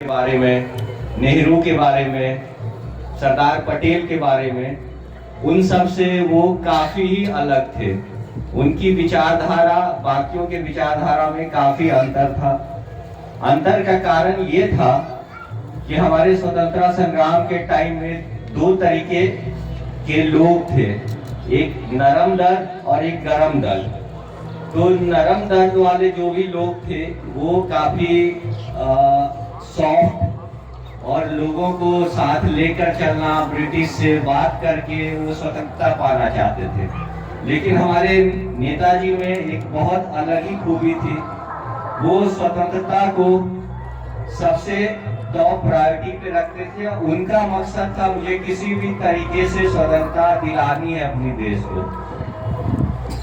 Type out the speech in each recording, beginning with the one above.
के बारे में, नेहरू के बारे में, सरदार पटेल के बारे में, उन सब से वो काफ़ी ही अलग थे। उनकी विचारधारा बाकियों के विचारधारा में काफ़ी अंतर था। अंतर का कारण ये था कि हमारे स्वतंत्रता संग्राम के टाइम में दो तरीके के लोग थे, एक नरम दल और एक गरम दल। तो नरम दर्द वाले जो भी लोग थे वो काफ़ी सॉफ्ट और लोगों को साथ लेकर चलना, ब्रिटिश से बात करके वो स्वतंत्रता पाना चाहते थे। लेकिन हमारे नेताजी में एक बहुत अलग ही खूबी थी, वो स्वतंत्रता को सबसे टॉप प्रायोरिटी पे रखते थे। उनका मकसद था मुझे किसी भी तरीके से स्वतंत्रता दिलानी है अपने देश को।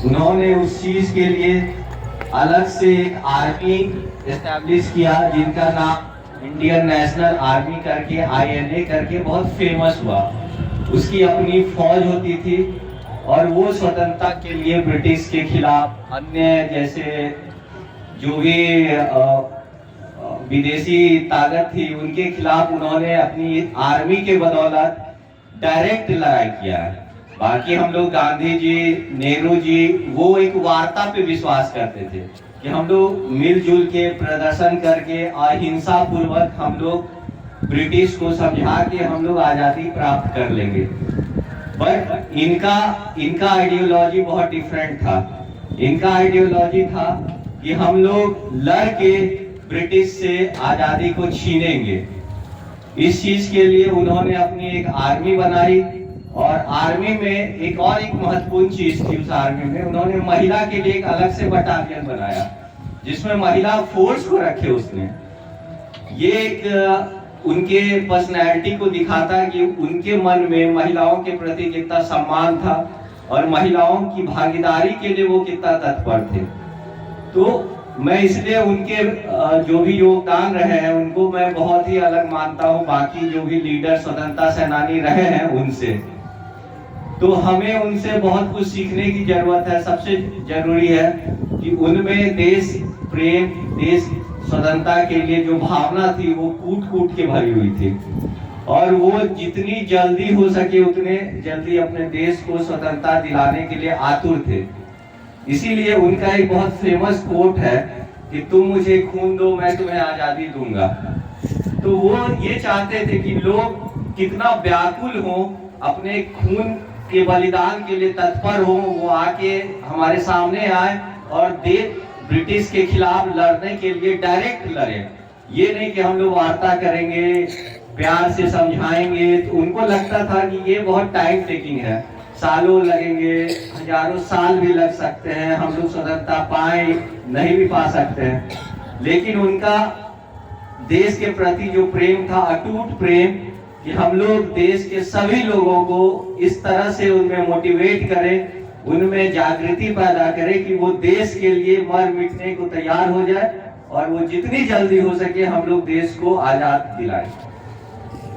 उन्होंने उस चीज के लिए अलग से एक आर्मी एस्टैब्लिश किया जिनका नाम इंडियन नेशनल आर्मी करके INA करके बहुत फेमस हुआ। उसकी अपनी फौज होती थी और वो स्वतंत्रता के लिए ब्रिटिश के खिलाफ अन्य जैसे जो भी विदेशी ताकत थी उनके खिलाफ उन्होंने अपनी आर्मी के बदौलत डायरेक्ट लड़ाई किया है। बाकी हम लोग गांधी जी, नेहरू जी वो एक वार्ता पे विश्वास करते थे कि हम लोग मिलजुल के प्रदर्शन करके अहिंसा पूर्वक हम लोग ब्रिटिश को समझा के हम लोग आज़ादी प्राप्त कर लेंगे। बट इनका आइडियोलॉजी बहुत डिफरेंट था। इनका आइडियोलॉजी था कि हम लोग लड़ के ब्रिटिश से आज़ादी को छीनेंगे। इस चीज के लिए उन्होंने अपनी एक आर्मी बनाई और आर्मी में एक महत्वपूर्ण चीज थी। उस आर्मी में उन्होंने महिला के लिए एक अलग से बटालियन बनाया जिसमें महिला फोर्स को रखे उसने। ये एक उनके पर्सनैलिटी को दिखाता है कि उनके मन में महिलाओं के प्रति कितना सम्मान था और महिलाओं की भागीदारी के लिए वो कितना तत्पर थे। तो मैं इसलिए उनके जो भी योगदान रहे हैं उनको मैं बहुत ही अलग मानता हूँ बाकी जो भी लीडर स्वतंत्रता सेनानी रहे हैं उनसे। तो हमें उनसे बहुत कुछ सीखने की जरूरत है। सबसे जरूरी है कि उनमें देश प्रेम, देश स्वतंत्रता के लिए जो भावना थी वो कूट कूट के भरी हुई थी और वो जितनी जल्दी हो सके उतने जल्दी अपने देश को स्वतंत्रता दिलाने के लिए आतुर थे। इसीलिए उनका एक बहुत फेमस कोट है कि तुम मुझे खून दो मैं तुम्हें आजादी दूंगा। तो वो ये चाहते थे कि लोग कितना व्याकुल हो, अपने खून के बलिदान के लिए तत्पर हो, वो आके हमारे सामने आए और ब्रिटिश के खिलाफ लड़ने के लिए डायरेक्ट लड़े। ये नहीं कि हम लोग वार्ता करेंगे, प्यार से समझाएंगे। तो उनको लगता था कि ये बहुत टाइम टेकिंग है, सालों लगेंगे, हजारों साल भी लग सकते हैं, हम लोग स्वतंत्रता पाए नहीं भी पा सकते हैं। लेकिन उनका देश के प्रति जो प्रेम था, अटूट प्रेम, कि हम लोग देश के सभी लोगों को इस तरह से उनमें मोटिवेट करें, उनमें जागृति पैदा करें कि वो देश के लिए मर मिटने को तैयार हो जाए और वो जितनी जल्दी हो सके हम लोग देश को आजाद दिलाएं।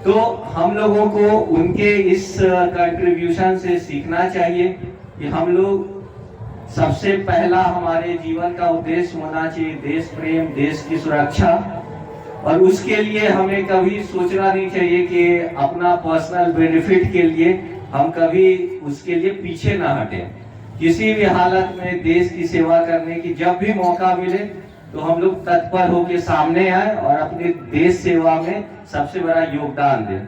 तो हम लोगों को उनके इस कंट्रीब्यूशन से सीखना चाहिए कि हम लोग सबसे पहला हमारे जीवन का उद्देश्य होना चाहिए देश प्रेम, देश की सुरक्षा। और उसके लिए हमें कभी सोचना नहीं चाहिए कि अपना पर्सनल बेनिफिट के लिए हम कभी उसके लिए पीछे ना हटें। किसी भी हालत में देश की सेवा करने की जब भी मौका मिले तो हम लोग तत्पर होकर सामने आए और अपने देश सेवा में सबसे बड़ा योगदान दें।